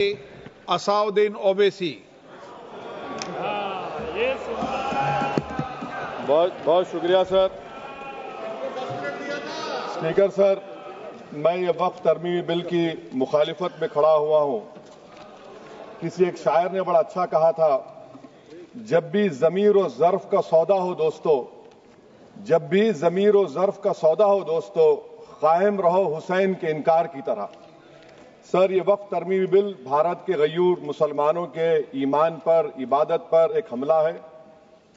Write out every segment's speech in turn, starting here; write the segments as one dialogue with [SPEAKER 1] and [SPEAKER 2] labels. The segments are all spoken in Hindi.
[SPEAKER 1] असाउद्दीन ओवैसी।
[SPEAKER 2] बहुत बहुत शुक्रिया सर। स्पीकर सर, मैं ये वक्फ तरमीमी बिल की मुखालिफत में खड़ा हुआ हूं। किसी एक शायर ने बड़ा अच्छा कहा था, जब भी ज़मीर और ज़र्फ का सौदा हो दोस्तों, जब भी ज़मीर और ज़र्फ का सौदा हो दोस्तों, कायम रहो हुसैन के इनकार की तरह। सर, ये वक्फ तरमीमी बिल भारत के गयूर मुसलमानों के ईमान पर, इबादत पर एक हमला है।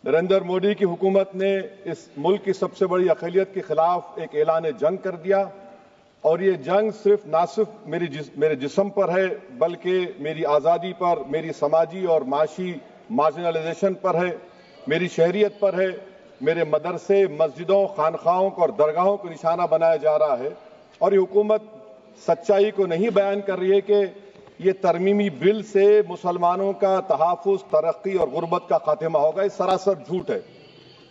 [SPEAKER 2] नरेंद्र मोदी की हुकूमत ने इस मुल्क की सबसे बड़ी अक़लियत के खिलाफ एक ऐलान जंग कर दिया, और ये जंग ना सिर्फ मेरे जिस्म पर है, बल्कि मेरी आज़ादी पर, मेरी समाजी और माशी मार्जिनलाइजेशन पर है, मेरी शहरियत पर है, मेरे मदरसे, मस्जिदों, खानखाहों और दरगाहों को निशाना बनाया जा रहा है। और ये हुकूमत सच्चाई को नहीं बयान कर रही है कि ये तरमीमी बिल से मुसलमानों का तहफ़्फ़ुज़, तरक्की और गुर्बत का खात्मा होगा। ये सरासर झूठ है।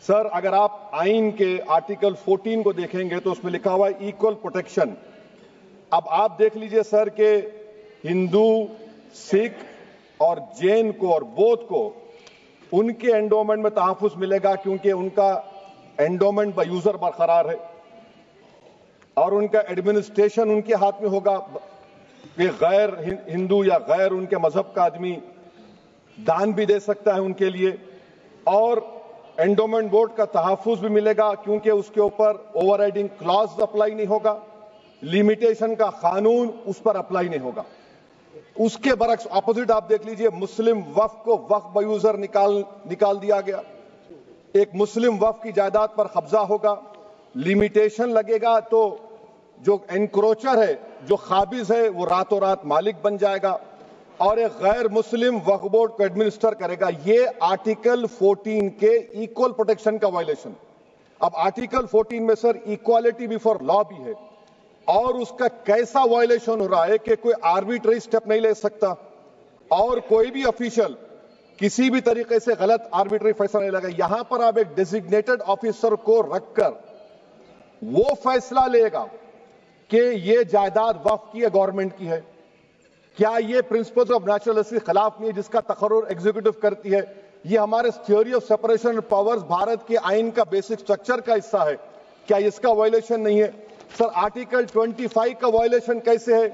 [SPEAKER 2] सर, अगर आप आइन के आर्टिकल 14 को देखेंगे तो उसमें लिखा हुआ है इक्वल प्रोटेक्शन। अब आप देख लीजिए सर कि हिंदू, सिख और जैन को और बौद्ध को उनके एंडोमेंट में तहफ़्फ़ुज़ मिलेगा, क्योंकि उनका एंडोमेंट बाय यूजर बरकरार है और उनका एडमिनिस्ट्रेशन उनके हाथ में होगा। कि गैर हिंदू या गैर उनके मजहब का आदमी दान भी दे सकता है उनके लिए, और एंडोमेंट बोर्ड का तहफ़्फ़ुज़ भी मिलेगा, क्योंकि उसके ऊपर ओवरराइडिंग क्लॉज अप्लाई नहीं होगा, लिमिटेशन का कानून उस पर अप्लाई नहीं होगा। उसके बरक्स ऑपोजिट आप देख लीजिए, मुस्लिम वक्फ को वक्फ बाय यूजर निकाल दिया गया। एक मुस्लिम वक्फ की जायदाद पर कब्जा होगा, लिमिटेशन लगेगा तो जो एनक्रोचर है, जो खाबिज है, वो रातों रात मालिक बन जाएगा और एक गैर मुस्लिम वक्फ बोर्ड को एडमिनिस्टर करेगा। ये आर्टिकल 14 के इक्वल प्रोटेक्शन का वायलेशन। अब आर्टिकल 14 में सर इक्वालिटी बिफोर लॉ भी है, और उसका कैसा वायलेशन हो रहा है कि कोई आर्बिट्ररी स्टेप नहीं ले सकता और कोई भी ऑफिशियल किसी भी तरीके से गलत आर्बिट्ररी फैसला नहीं लगा। यहां पर आप एक डेजिग्नेटेड ऑफिसर को रखकर वो फैसला लेगा कि ये जायदाद वक्फ की है, गवर्नमेंट की है। क्या ये प्रिंसिपल्स ऑफ नेचुरल के खिलाफ नहीं है, जिसका तकर्रुर एग्जीक्यूटिव करती है? ये हमारे theory of separation of powers, Bharat के आइन का बेसिक स्ट्रक्चर का हिस्सा है। क्या इसका वायलेशन नहीं है? सर, आर्टिकल 25 का वायलेशन कैसे है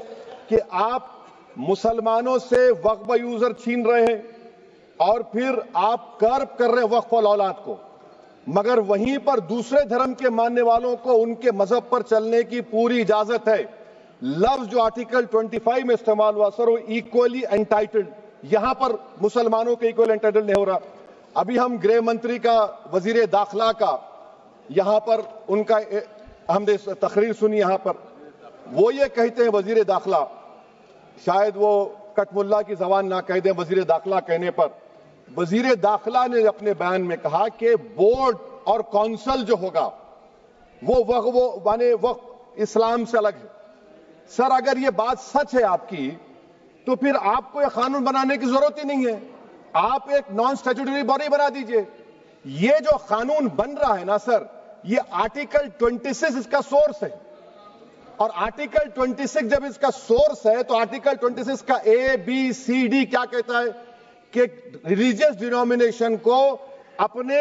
[SPEAKER 2] कि आप मुसलमानों से वक्फ बाय यूजर छीन रहे हैं और फिर आप कर्ब कर रहे हैं वक्फ वाल औलाद को, मगर वहीं पर दूसरे धर्म के मानने वालों को उनके मजहब पर चलने की पूरी इजाजत है। लफ्ज जो आर्टिकल 25 में इस्तेमाल हुआ सर, वो इक्वली एंटाइटल्ड, यहां पर मुसलमानों के इक्वल एंटाइटल्ड नहीं हो रहा। अभी हम गृह मंत्री का, वजीर दाखिला का यहां पर उनका हमने तकरीर सुनी, यहां पर वो ये कहते हैं, वजीर दाखिला, शायद वो कटमुल्ला की जबान ना कह दें, वजीर दाखिला कहने पर वजीर दाखिला ने अपने बयान में कहा कि बोर्ड और काउंसिल जो होगा वो माने वक्फ इस्लाम से अलग है। सर, अगर ये बात सच है आपकी, तो फिर आपको यह कानून बनाने की जरूरत ही नहीं है। आप एक नॉन स्टैट्यूटरी बॉडी बना दीजिए। ये जो कानून बन रहा है ना सर, ये आर्टिकल 26 इसका सोर्स है, और आर्टिकल 26 जब इसका सोर्स है तो आर्टिकल 26 का ABCD क्या कहता है कि रिलीजियस डिनोमिनेशन को अपने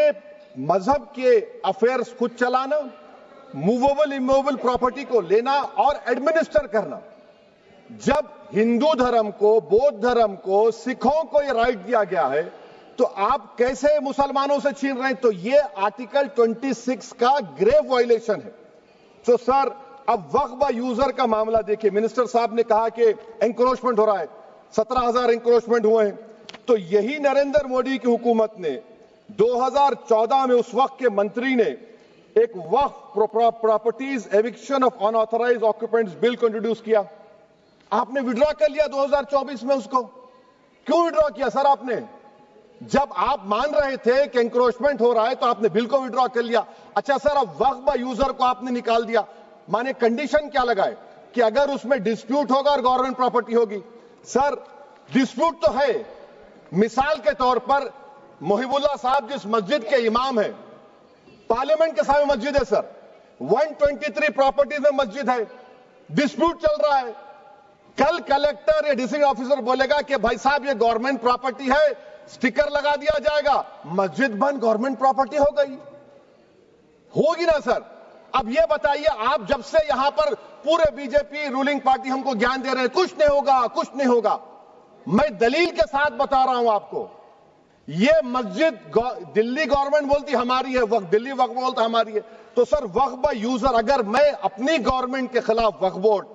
[SPEAKER 2] मजहब के अफेयर्स खुद चलाना, मूवेबल इमूवेबल प्रॉपर्टी को लेना और एडमिनिस्टर करना। जब हिंदू धर्म को, बौद्ध धर्म को, सिखों को यह राइट दिया गया है, तो आप कैसे मुसलमानों से छीन रहे हैं? तो ये आर्टिकल 26 का ग्रेव वायलेशन है। तो सर, अब वक्फ बाय यूजर का मामला देखिए, मिनिस्टर साहब ने कहा कि एंक्रोचमेंट हो रहा है, 17,000 एंक्रोचमेंट हुए हैं। तो यही नरेंद्र मोदी की हुकूमत ने 2014 में उस वक्त के मंत्री ने एक Waqf properties eviction of unauthorised occupants bill को इंट्रोड्यूस किया। आपने विड्रॉ कर लिया 2024 में उसको। क्यों विड्रॉ किया सर आपने? जब आप मान रहे थे कि एंक्रोचमेंट हो रहा है तो आपने बिल को विड्रॉ कर लिया। अच्छा सर, अब वक्फ बाय यूजर को आपने निकाल दिया, माने कंडीशन क्या लगाए कि अगर उसमें डिस्प्यूट होगा और गवर्नमेंट प्रॉपर्टी होगी। सर, डिस्प्यूट तो है। मिसाल के तौर पर मोहिबुल्लाह साहब जिस मस्जिद के इमाम है, पार्लियामेंट के सामने मस्जिद है सर, 123 प्रॉपर्टीज में मस्जिद है, डिस्प्यूट चल रहा है। कल कलेक्टर या डिस्ट्रिक्ट ऑफिसर बोलेगा कि भाई साहब ये गवर्नमेंट प्रॉपर्टी है, स्टिकर लगा दिया जाएगा, मस्जिद बंद गवर्नमेंट प्रॉपर्टी हो गई, होगी ना सर। अब ये बताइए, आप जब से यहां पर पूरे बीजेपी रूलिंग पार्टी हमको ज्ञान दे रहे हैं कुछ नहीं होगा, कुछ नहीं होगा, मैं दलील के साथ बता रहा हूं आपको। ये मस्जिद दिल्ली गवर्नमेंट बोलती हमारी है, वक्फ दिल्ली वक्फ बोलता हमारी है, तो सर वक्फ बाय यूजर, अगर मैं अपनी गवर्नमेंट के खिलाफ वक्फ बोर्ड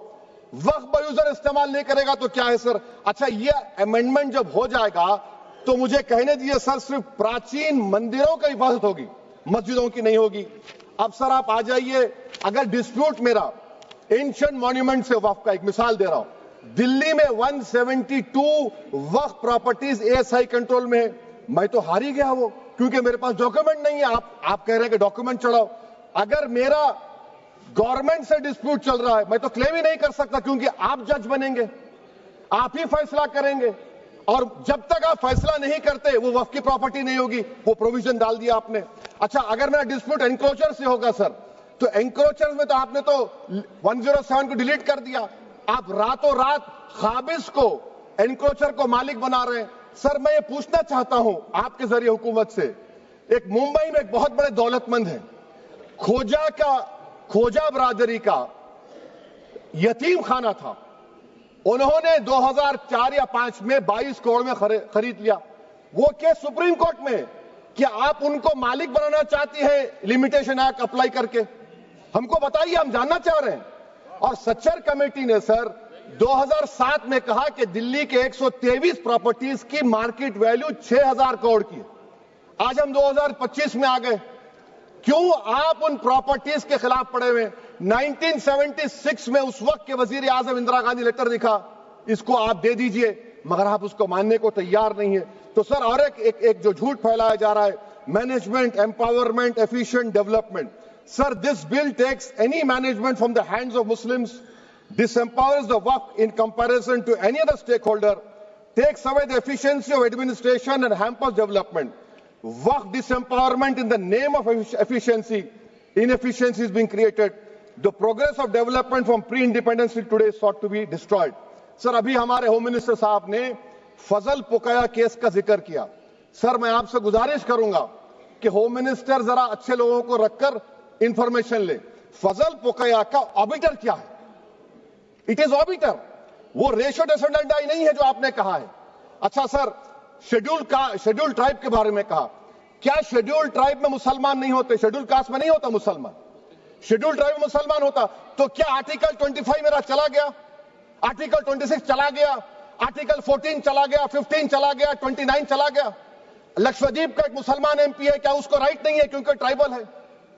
[SPEAKER 2] वक्फ बाय यूजर इस्तेमाल नहीं करेगा तो क्या है सर। अच्छा, ये अमेंडमेंट जब हो जाएगा तो मुझे कहने दीजिए सर, सिर्फ प्राचीन मंदिरों की हिफाजत होगी, मस्जिदों की नहीं होगी। अब सर आप आ जाइए, अगर डिस्प्यूट मेरा एंशिएंट मॉन्यूमेंट से वक्फ का, एक मिसाल दे रहा हूं, दिल्ली में 172 वक्फ प्रॉपर्टीज एएसआई कंट्रोल में है, मैं तो हार ही गया वो, क्योंकि मेरे पास डॉक्यूमेंट नहीं है। आप कह रहे हैं कि डॉक्यूमेंट चढ़ाओ, अगर मेरा गवर्नमेंट से डिस्प्यूट चल रहा है मैं तो क्लेम ही नहीं कर सकता, क्योंकि आप जज बनेंगे, आप ही फैसला करेंगे, और जब तक आप फैसला नहीं करते वो वक्फ की प्रॉपर्टी नहीं होगी, वो प्रोविजन डाल दिया आपने। अच्छा, अगर मेरा डिस्प्यूट एंक्रोचर से होगा सर, तो एंक्रोचर में तो आपने तो 107 को डिलीट कर दिया, आप रातों रात खाबिज को, एंक्रोचर को मालिक बना रहे हैं। सर मैं ये पूछना चाहता हूं आपके जरिए हुकूमत से, एक मुंबई में एक बहुत बड़े दौलतमंद है, खोजा बरादरी का यतीम खाना था, उन्होंने 2004 या 5 में 22 करोड़ में खरीद लिया। वो केस सुप्रीम कोर्ट में कि आप उनको मालिक बनाना चाहती है लिमिटेशन एक्ट अप्लाई करके, हमको बताइए, हम जानना चाह रहे हैं। और सच्चर कमेटी ने सर 2007 में कहा कि दिल्ली के 123 प्रॉपर्टीज की मार्केट वैल्यू 6000 करोड़ की। आज हम 2025 में आ गए, क्यों आप उन प्रॉपर्टीज के खिलाफ पड़े हुए? 1976 में उस वक्त के वजीर आजम इंदिरा गांधी लेटर लिखा, इसको आप दे दीजिए, मगर आप उसको मानने को तैयार नहीं है। तो सर और एक जो झूठ फैलाया जा रहा है, management empowerment efficient development, sir this bill takes any management from the hands of Muslims, disempowers the waqf in comparison to any other stakeholder, takes away the efficiency of administration and hampers development. Waqf disempowerment in the name of efficiency, inefficiency is being created. The progress of development from pre-independence till today is sought to be destroyed. Sir अभी हमारे होम मिनिस्टर साहब ने फजल पुकाया केस का जिक्र किया। सर मैं आपसे गुजारिश करूंगा कि होम मिनिस्टर जरा अच्छे लोगों को रखकर इंफॉर्मेशन ले। फजल पुकाया का ऑबिटर क्या है? इट इज ऑबिटर, वो रेशियो डिसेंडेंट नहीं है जो आपने कहा है। अच्छा सर, शेड्यूल ट्राइब के बारे में कहा, क्या शेड्यूल ट्राइब में मुसलमान नहीं होते? शेड्यूल कास्ट में नहीं होता मुसलमान, शेड्यूल ट्राइब में मुसलमान होता। तो क्या आर्टिकल 25 मेरा चला गया, आर्टिकल 26 चला गया, आर्टिकल 14 चला गया, 15 चला गया, 29 चला गया? लक्षद्वीप का एक मुसलमान एमपी है, क्या उसको राइट नहीं है क्योंकि ट्राइबल है?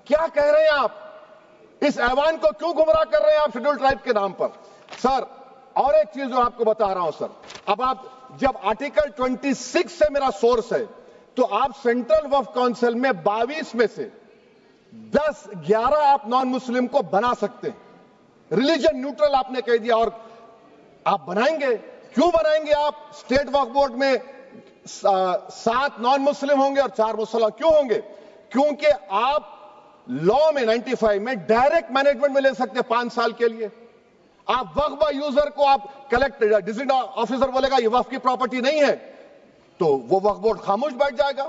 [SPEAKER 2] क्या कह रहे हैं आप? इस ऐवान को क्यों गुमराह कर रहे हैं आप शेड्यूल ट्राइब के नाम पर? सर और एक चीज जो आपको बता रहा हूं सर, अब आप जब आर्टिकल 26 से मेरा सोर्स है, तो आप सेंट्रल वक्फ काउंसिल में 22 में से 10-11 आप नॉन मुस्लिम को बना सकते हैं, रिलीजन न्यूट्रल आपने कह दिया, और आप बनाएंगे, क्यों बनाएंगे आप? स्टेट वक्फ बोर्ड में 7 नॉन मुस्लिम होंगे और 4 मुसलमान, क्यों होंगे? क्योंकि आप लॉ में 95 में डायरेक्ट मैनेजमेंट में ले सकते हैं 5 साल के लिए। आप वक्फ बाय यूजर को आप कलेक्टर डिस्ट्रिक्ट ऑफिसर बोलेगा ये वक्फ की प्रॉपर्टी नहीं है, तो वो वक्फ बोर्ड खामोश बैठ जाएगा,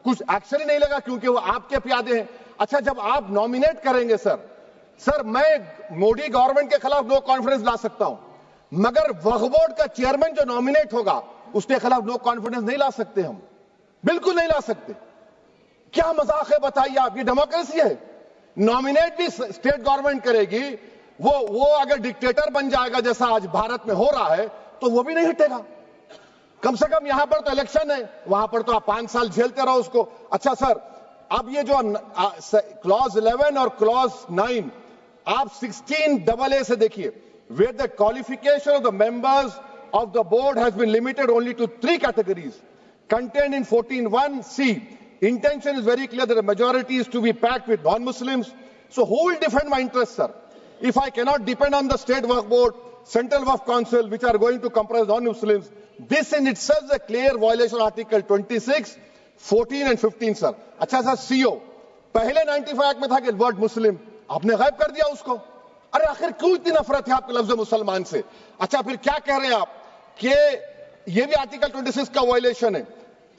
[SPEAKER 2] कुछ एक्शन ही नहीं लगा, क्योंकि वो आपके प्यादे हैं। अच्छा, जब आप नॉमिनेट करेंगे सर मैं मोदी गवर्नमेंट के खिलाफ नो कॉन्फिडेंस ला सकता हूं, मगर वक्फ बोर्ड का चेयरमैन जो नॉमिनेट होगा उसके खिलाफ नो कॉन्फिडेंस नहीं ला सकते, हम बिल्कुल नहीं ला सकते। क्या मजाक है बताइए आप? ये डेमोक्रेसी है। नॉमिनेट भी स्टेट गवर्नमेंट करेगी, वो अगर डिक्टेटर बन जाएगा जैसा आज भारत में हो रहा है तो वो भी नहीं हटेगा। कम से कम यहां पर तो इलेक्शन है, वहां पर तो आप 5 साल झेलते रहो उसको। अच्छा सर, अब ये जो क्लॉज 11 और क्लॉज 9 आप 16AA से देखिए, where the qualification of the members of the board has been limited only to 3 categories contained in 14(1)(c). Intention is very clear that the majority is to be packed with non-Muslims. So who will defend my interests, sir? If I cannot depend on the state waqf board, central waqf council, which are going to comprise non-Muslims, this in itself is a clear violation of Article 26, 14 and 15, sir. अच्छा सर, CO पहले 95 एक्ट में था कि वर्ड मुस्लिम, आपने गायब कर दिया उसको। अरे आखिर क्यों इतनी नफरत है आपके लफ्ज मुसलमान से? अच्छा फिर क्या कह रहे हैं आप कि ये भी आर्टिकल 26 का वायलेशन है।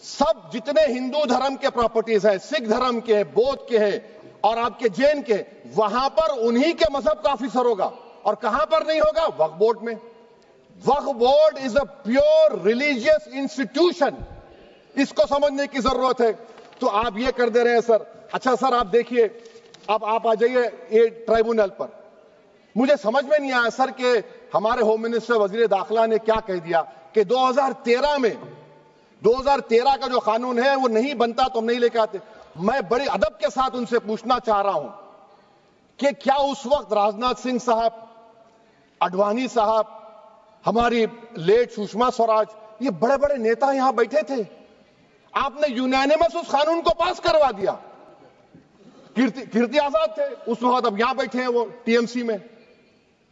[SPEAKER 2] सब जितने हिंदू धर्म के प्रॉपर्टीज हैं, सिख धर्म के हैं, बौद्ध के हैं और आपके जैन के, वहां पर उन्हीं के मजहब का ऑफिसर होगा। और कहां पर नहीं होगा? वक्फ बोर्ड में। Waqf board is a pure religious institution, इसको समझने की जरूरत है। तो आप ये कर दे रहे हैं सर। अच्छा सर आप देखिए, अब आप आ जाइए ये ट्राइब्यूनल पर। मुझे समझ में नहीं आया सर कि हमारे होम मिनिस्टर वजीर दाखिला ने क्या कह दिया कि 2013 का जो कानून है वो नहीं बनता तो हम नहीं लेके आते। मैं बड़े अदब के साथ उनसे पूछना चाह रहा हूं कि क्या उस वक्त राजनाथ सिंह साहब, अडवाणी साहब, हमारी लेट सुषमा स्वराज, ये बड़े बड़े नेता यहां बैठे थे? आपने यूनानिमस उस कानून को पास करवा दिया। कीर्ति आजाद थे उस वक्त, अब यहां बैठे हैं वो टीएमसी में।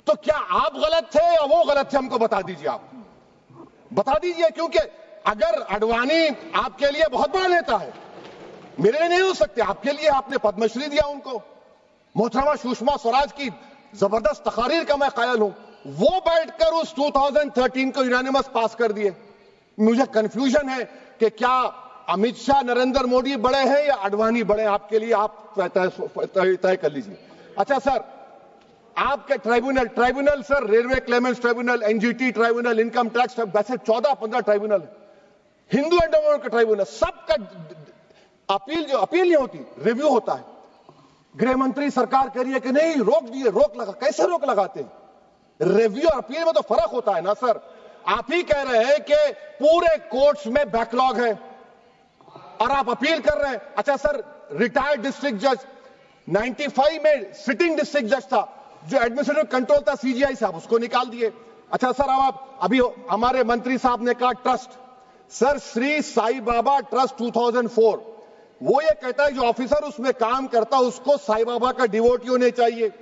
[SPEAKER 2] तो क्या आप गलत थे या वो गलत थे? हमको बता दीजिए, आप बता दीजिए। क्योंकि अगर अडवाणी आपके लिए बहुत बड़ा नेता है, मेरे लिए नहीं हो सकते, आपके लिए आपने पद्मश्री दिया उनको। मोहतरमा सुषमा स्वराज की जबरदस्त तकारीर का मैं कायल हूं। वो बैठकर उस 2013 को यूनानिमस पास कर दिए। मुझे कंफ्यूजन है कि क्या अमित शाह, नरेंद्र मोदी बड़े हैं या अडवाणी बड़े? आपके लिए आप तय कर लीजिए। अच्छा सर, आपके tribunal sir, railway Clements tribunal, NGT tribunal, income tax, वैसे 14-15 ट्राइब्यूनल है। हिंदू एंडोमेंट का ट्राइब्यूनल, सबका अपील नहीं होती, रिव्यू होता है। गृह मंत्री सरकार कह रही है कि नहीं रोक दिए, रोक लगा। कैसे रोक लगाते हैं? रिव्यू और अपील में तो फर्क होता है ना सर। आप ही कह रहे हैं कि पूरे कोर्ट्स में बैकलॉग है और आप अपील कर रहे हैं। अच्छा सर, रिटायर्ड डिस्ट्रिक्ट जज 95 में सिटिंग डिस्ट्रिक्ट जज था, जो एडमिनिस्ट्रेटिव कंट्रोल था सीजीआई साहब, उसको निकाल दिए। अच्छा सर, अब आप अभी हमारे मंत्री साहब ने कहा trust, sir Shri Sai Baba trust 2004, वो ये कहता है जो ऑफिसर उसमें काम करता है उसको साई बाबा का डिवोटी होने चाहिए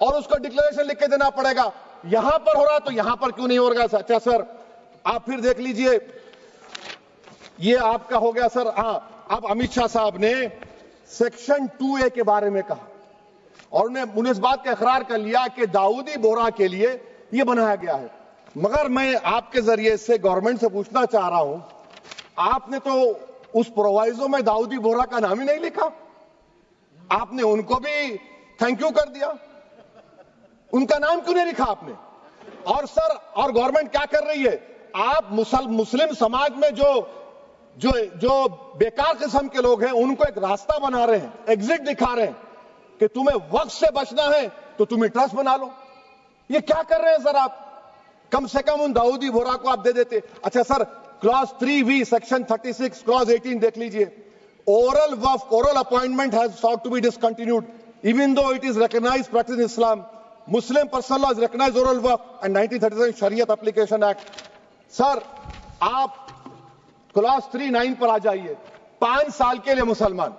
[SPEAKER 2] और उसको डिक्लेरेशन लिख के देना पड़ेगा। यहां पर हो रहा तो यहां पर क्यों नहीं हो रहा? अच्छा सर, आप फिर देख लीजिए, ये आपका हो गया सर। हां, अब अमित शाह साहब ने सेक्शन 2A के बारे में कहा और उन्होंने इस बात का इकरार कर लिया कि दाऊदी बोहरा के लिए यह बनाया गया है। मगर मैं आपके जरिए से गवर्नमेंट से पूछना चाह रहा हूं, आपने तो उस प्रोवाइजो में दाऊदी बोहरा का नाम ही नहीं लिखा। आपने उनको भी थैंक यू कर दिया, उनका नाम क्यों नहीं लिखा आपने? और सर, और गवर्नमेंट क्या कर रही है? आप मुस्लिम समाज में जो बेकार किस्म के लोग हैं उनको एक रास्ता बना रहे हैं, एग्जिट दिखा रहे हैं कि तुम्हें वक्त से बचना है तो तुम्हें ट्रस्ट बना लो। ये क्या कर रहे हैं सर आप? कम से कम उन दाऊदी बोहरा को आप दे देते। अच्छा sir, clause 3V section 36 clause 18 देख लीजिए। Oral Waqf, oral appointment has sought to be discontinued even though it is recognized practice in Islam. Muslim personal law has recognized oral waqf and 1937 Shariat Application Act. Sir आप क्लॉज 39 पर आ जाइए। 5 साल के लिए मुसलमान,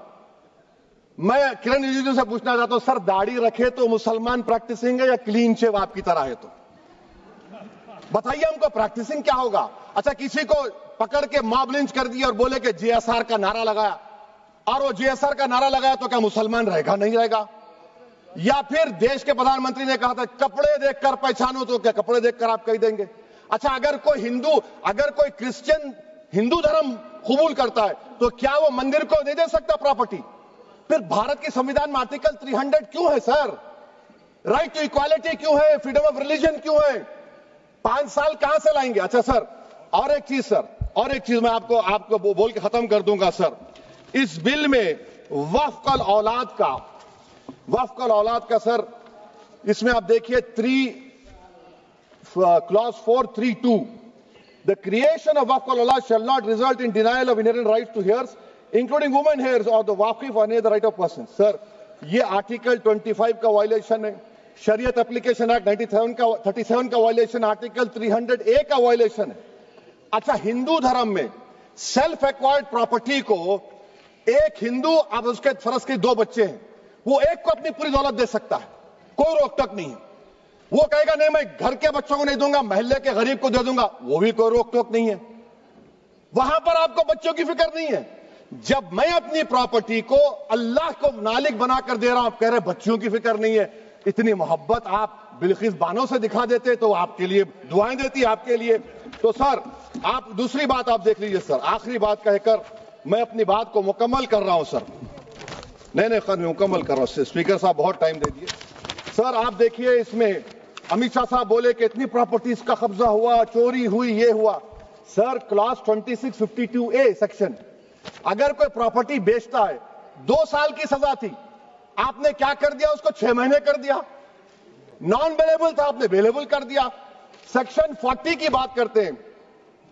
[SPEAKER 2] मैं किरण रिजिजू से पूछना चाहता हूं सर, दाढ़ी रखे तो मुसलमान प्रैक्टिसिंग है या क्लीन शेव आपकी तरह है? तो बताइए हमको, प्रैक्टिसिंग क्या होगा? अच्छा, किसी को पकड़ के मॉब लिंच कर दिया और बोले कि जेएसआर का नारा लगाया, और वो जेएसआर का नारा लगाया तो क्या मुसलमान रहेगा? नहीं रहेगा। या फिर देश के प्रधानमंत्री ने कहा था कपड़े देखकर पहचानो, तो क्या कपड़े देखकर आप कह देंगे? अच्छा, अगर कोई क्रिश्चियन हिंदू धर्म कबूल करता है तो क्या वो मंदिर को नहीं दे सकता प्रॉपर्टी? फिर भारत के संविधान में आर्टिकल 300 क्यों है सर? राइट टू इक्वालिटी क्यों है? फ्रीडम ऑफ रिलीजन क्यों है? 5 साल कहां से लाएंगे? अच्छा सर, और एक चीज सर, और एक चीज मैं आपको बोल के खत्म कर दूंगा सर। इस बिल में वक्फ औलाद का सर, इसमें आप देखिए clause 432, the creation of waqf aulad shall not result in denial of inherent rights to heirs including women heirs और द वाकिफ और the right of person. Sir, ये आर्टिकल 25 का वायलेशन है, शरीयत एप्लीकेशन एक्ट 37 का वायलेशन, आर्टिकल 300A का वायलेशन है। अच्छा, हिंदू धर्म में सेल्फ एक्वायर्ड प्रॉपर्टी को एक हिंदू, अब उसके फर्ज के 2 बच्चे हैं, वो एक को अपनी पूरी दौलत दे सकता है, कोई रोक टोक नहीं है। वो कहेगा नहीं मैं घर के बच्चों को नहीं दूंगा, मोहल्ले के गरीब को दे दूंगा, वो भी कोई रोक टोक नहीं है। वहां पर आपको बच्चों की फिक्र नहीं है। जब मैं अपनी प्रॉपर्टी को अल्लाह को नालिक बनाकर दे रहा हूं, आप कह रहे बच्चों की फिक्र नहीं है। इतनी मोहब्बत आप बिल्किस बानो से दिखा देते तो आपके लिए दुआएं देती आपके लिए। तो सर आप दूसरी बात आप देख लीजिए सर, आखिरी बात कहकर मैं अपनी बात को मुकम्मल कर रहा हूं सर। नहीं मुकम्मल कर रहा हूं, स्पीकर साहब बहुत टाइम दे दिए। सर आप देखिए इसमें अमित शाह साहब बोले कि इतनी प्रॉपर्टीज का कब्जा हुआ, चोरी हुई, ये हुआ। सर क्लॉज 2652A सेक्शन, अगर कोई प्रॉपर्टी बेचता है 2 साल की सजा थी, आपने क्या कर दिया, उसको 6 महीने कर दिया। नॉन बेलेबल था, आपने बेलेबल कर दिया। सेक्शन 40 की बात करते हैं,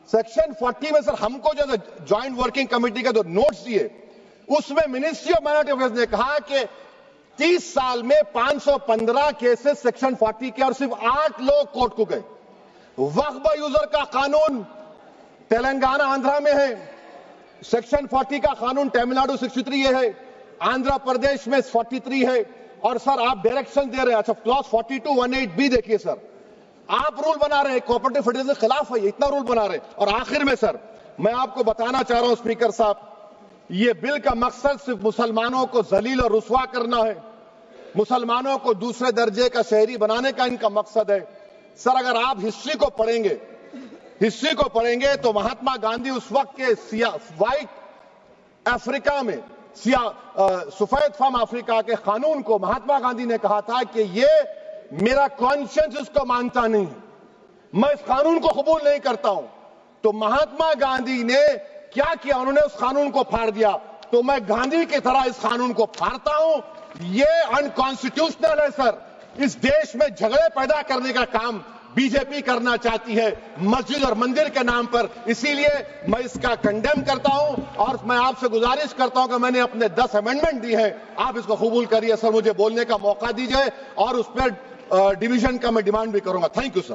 [SPEAKER 2] सेक्शन 40 में सर हमको जो ज्वाइंट वर्किंग कमेटी का जो नोट्स दिए, उसमें मिनिस्ट्री ऑफ माइनॉरिटी अफेयर्स ने कहा कि 30 साल में 515 केसेस सेक्शन 40 के, और सिर्फ 8 लोग कोर्ट को गए। वक्फ यूजर का कानून तेलंगाना आंध्रा में है, सेक्शन 40 का कानून तमिलनाडु 63 है, आंध्र प्रदेश में 43 है। और सर आप डायरेक्शन दे रहे हैं, अच्छा क्लॉज 4218B देखिए सर, आप रूल बना रहे हैं, कोऑपरेटिव फेडरलिज्म के खिलाफ है, इतना रूल बना रहे हैं। और आखिर में सर मैं आपको बताना चाह रहा हूं स्पीकर साहब, ये बिल का मकसद सिर्फ मुसलमानों को जलील और रुस्वा करना है, मुसलमानों को दूसरे दर्जे का शहरी बनाने का इनका मकसद है। सर अगर आप हिस्ट्री को पढ़ेंगे तो महात्मा गांधी उस वक्त के व्हाइट अफ्रीका में सफेद फार्म अफ्रीका के कानून को महात्मा गांधी ने कहा था कि ये मेरा कॉन्शियंस इसको मानता नहीं है, मैं इस कानून को कबूल नहीं करता हूं। तो महात्मा गांधी ने क्या किया, उन्होंने उस कानून को फाड़ दिया। तो मैं गांधी की तरह इस कानून को फाड़ता हूं। ये अनकॉन्स्टिट्यूशनल है सर। इस देश में झगड़े पैदा करने का काम बीजेपी करना चाहती है मस्जिद और मंदिर के नाम पर, इसीलिए मैं इसका कंडेम करता हूं। और मैं आपसे गुजारिश करता हूं कि मैंने अपने 10 अमेंडमेंट दी है, आप इसको कबूल करिए सर, मुझे बोलने का मौका दीजिए और उस पर डिवीजन का मैं डिमांड भी करूंगा। Thank you sir.